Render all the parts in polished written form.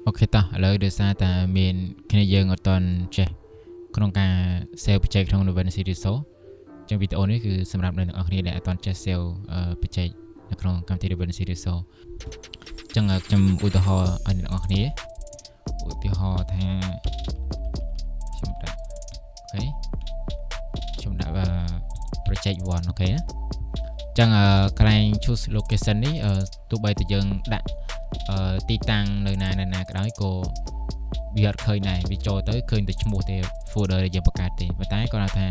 អូខេតោះឥឡូវដោយសារតែមានគ្នាយើងអត់តន់ចេះក្នុងការ sale បច្ចេកក្នុង Davinci Resolve ចឹងវីដេអូនេះគឺសម្រាប់អ្នកនរគ្នាដែលអត់តន់ចេះ sale បច្ចេកនៅក្នុងកម្មវិធី Davinci Resolve ចឹងខ្ញុំឧទាហរណ៍ឲ្យអ្នកនរគ្នាឧទាហរណ៍ថាខ្ញុំដាក់អូខេខ្ញុំដាក់project 1អូខេណាចឹងកន្លែង choose location នេះទោះបីតែយើងដាក់ទីតាំងនៅណាក៏ដោយក៏វាអត់ឃើញដែរវាចូលទៅឃើញតែឈ្មោះទេ folder ដែលយើងបង្កើតទេប៉ុន្តែគាត់ថា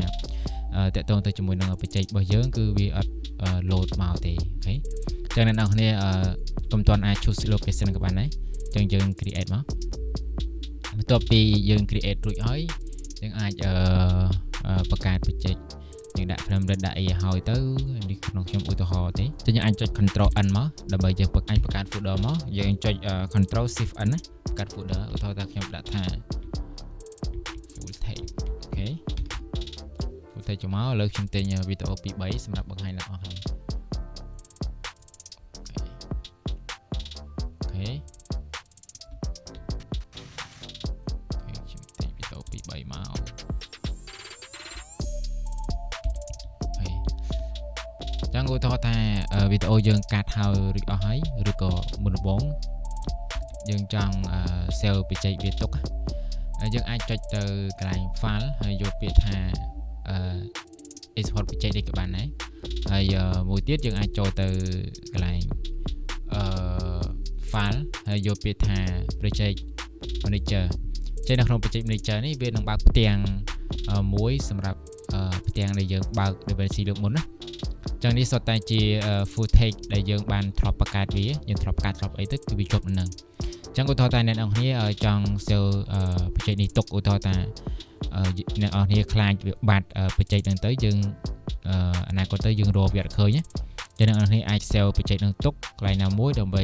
តកតងទៅជាមួយនឹងបច្ចេករបស់យើងគឺវាអត់ load មកទេអូខេចឹងអ្នកនរគ្នាកុំទាន់អាច choose location ក៏បានដែរចឹងយើង create មកបន្ទាប់ពីយើង create រួចហើយយើងអាចបង្កើតបច្ចេកយើងដាក់ frame rate ដាក់អីឲ្យទៅនេះក្នុងខ្ញុំឧទាហរណ៍ទេចឹងយើងអាចចុច control n មកដើម្បីយើងអាចបង្កើត folder មកយើងចុច control shift n ណាបង្កើត folder ឧទាហរណ៍ថាខ្ញុំដាក់ថា full text អូខេ full text ចូលមកឥឡូវខ្ញុំទិញវីដេអូ2 3សម្រាប់បង្ហាញដល់អស់ហើយអូខេខ្ញុំទិញវីដេអូ2 3មកចឹងឧទាហរណ៍ថាវីដេអូយើងកាត់ហើយរួចអស់ហើយឬក៏មុនដំបូងយើងចង់ save បច្ចេកវាទុកយើងអាចចុចទៅកន្លែង file ហើយយកពាក្យថា export បច្ចេកនេះក៏បានដែរហើយមួយទៀតយើងអាចចូលទៅកន្លែងfile ហើយយកពាក្យថា project manager ចេញនៅក្នុង project manager នេះវានឹងបើកផ្ទាំងមួយសម្រាប់ផ្ទាំងដែលយើងបើក Davinci លើកមុនណាចឹងនេះសុទ្ធតែជា full text ដែលយើងបានធ្លាប់បង្កើតវាយើងធ្លាប់កាត់ធ្លាប់អីទៅគឺវាជាប់នៅនឹងចឹងឧទាហរណ៍តែអ្នកនរគ្នាចង់ save បច្ចេកនេះទុកឧទាហរណ៍ថាអ្នកនរគ្នាខ្លាចវាបាត់បច្ចេកហ្នឹងទៅយើងអនាគតទៅយើងរកវាអត់ឃើញណាចឹងអ្នកនរគ្នាអាច save បច្ចេកហ្នឹងទុកកន្លែងណាមួយដើម្បី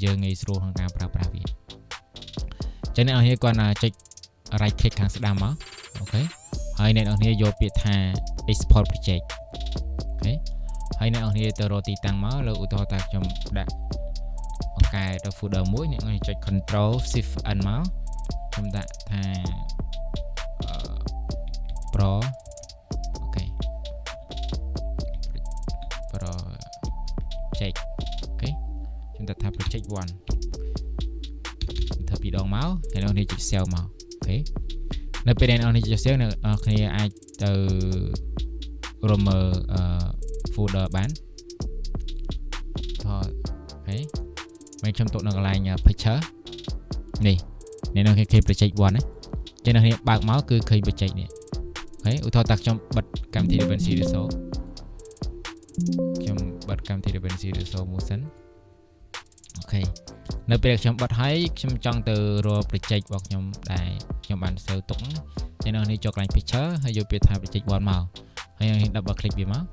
យើងងាយស្រួលក្នុងការប្រើប្រាស់វាចឹងអ្នកនរគ្នាគាត់ចុច right click ខាងស្ដាំមកអូខេហើយអ្នកនរគ្នាយកពាក្យថា export projectហើយអ្នកនរគ្នាទៅរកទីតាំងមកលើឧទាហរណ៍ថាខ្ញុំដាក់បង្កើត folder មួយអ្នកនរចុច control shift n មកខ្ញុំដាក់ថា pro អូខេ project អូខេខ្ញុំដាក់ថា project 1ធ្វើពីរដងមកហើយអ្នកនរចុច save មកអូខេនៅពេលដែលអ្នកនរចុច save អ្នកនរគ្នាអាចទៅរកមើលfolder បានអូខេមកខ្ញុំទុកនៅកន្លែង picture នេះអ្នកនរឃើញ project 1ណាចឹងអ្នកបើកមកគឺឃើញ project នេះអូខេឧទាហរណ៍ថាខ្ញុំបិទកម្មវិធី Davinci Resolve ខ្ញុំបិទកម្មវិធី Davinci Resolve មួយសិនអូខេនៅពេលខ្ញុំបិទហើយខ្ញុំចង់ទៅរក project របស់ខ្ញុំដែលខ្ញុំបាន save ទុកចឹងអ្នកនេះចូលកន្លែង picture ហើយយកពាក្យថា project 1មកហើយខ្ញុំ double click វាមក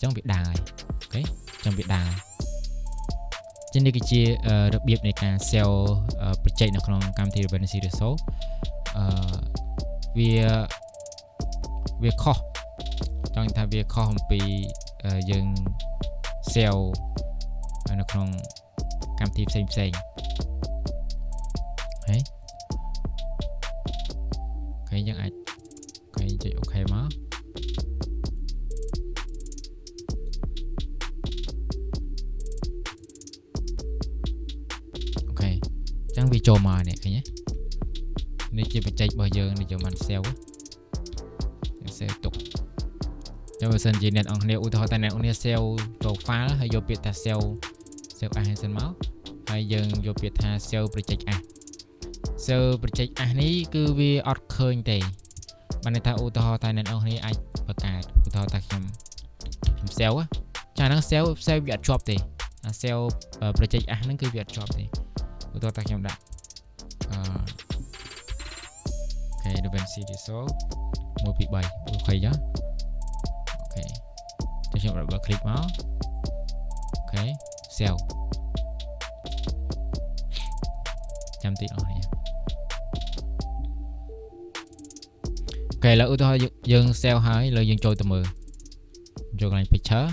ចឹងវាដើរហើយអូខេចឹងវាដើរចឹងនេះគឺជារបៀបនៃការ save បច្ចេកនៅក្នុងកម្មវិធី Davinci Resolve វាខុសចង់ថាវាខុសអំពីយើង save នៅក្នុងកម្មវិធីផ្សេងហើយអូខេយើងអាចអូខេចុចអូខេមកចឹងវាចូលមកនេះឃើញទេនេះជាបច្ចេករបស់យើងដែលយើងបាន save ទុកចឹងបើសិនជាអ្នកនរគ្នាឧទាហរណ៍តែអ្នកនរគ្នា save ចូល file ហើយយកពាក្យថា save as សិនមកហើយយើងយកពាក្យថា save project as save project as នេះគឺវាអត់ឃើញទេបានន័យថាឧទាហរណ៍តែអ្នកនរគ្នាអាចបង្កើតឧទាហរណ៍ថាខ្ញុំ save ចាហ្នឹង save វាអត់ជាប់ទេអា save project as ហ្នឹងគឺវាអត់ជាប់ទេឧទាហរណ៍ថាខ្ញុំដាក់អូខេ Davinci Resolve 1 2 3អូខេចាអូខេតែខ្ញុំ double click មកអូខេ save ចាំតិចអស់នេះអូខេឥឡូវឧទាហរណ៍យើង save ហើយឥឡូវយើងចូលទៅមើលចូលកន្លែង picture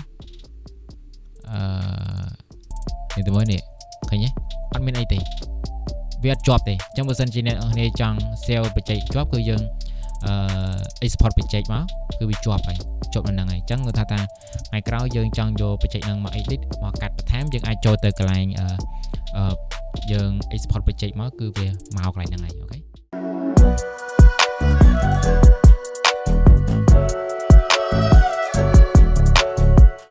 នេះទៅមើលនេះឃើញទេអត់មានអីទេ វាអត់ជាប់ទេអញ្ចឹងបើសិនជាអ្នកនរគ្នាចង់ sale បច្ចេកជាប់គឺយើងexport បច្ចេកមកគឺវាជាប់ហើយជាប់នៅហ្នឹងហើយអញ្ចឹងគាត់ថាថ្ងៃក្រោយយើងចង់យកបច្ចេកហ្នឹងមក edit មកកាត់បន្ថែមយើងអាចចូលទៅកន្លែងយើង export បច្ចេកមកគឺវាមកកន្លែងហ្នឹងហើយអូខេ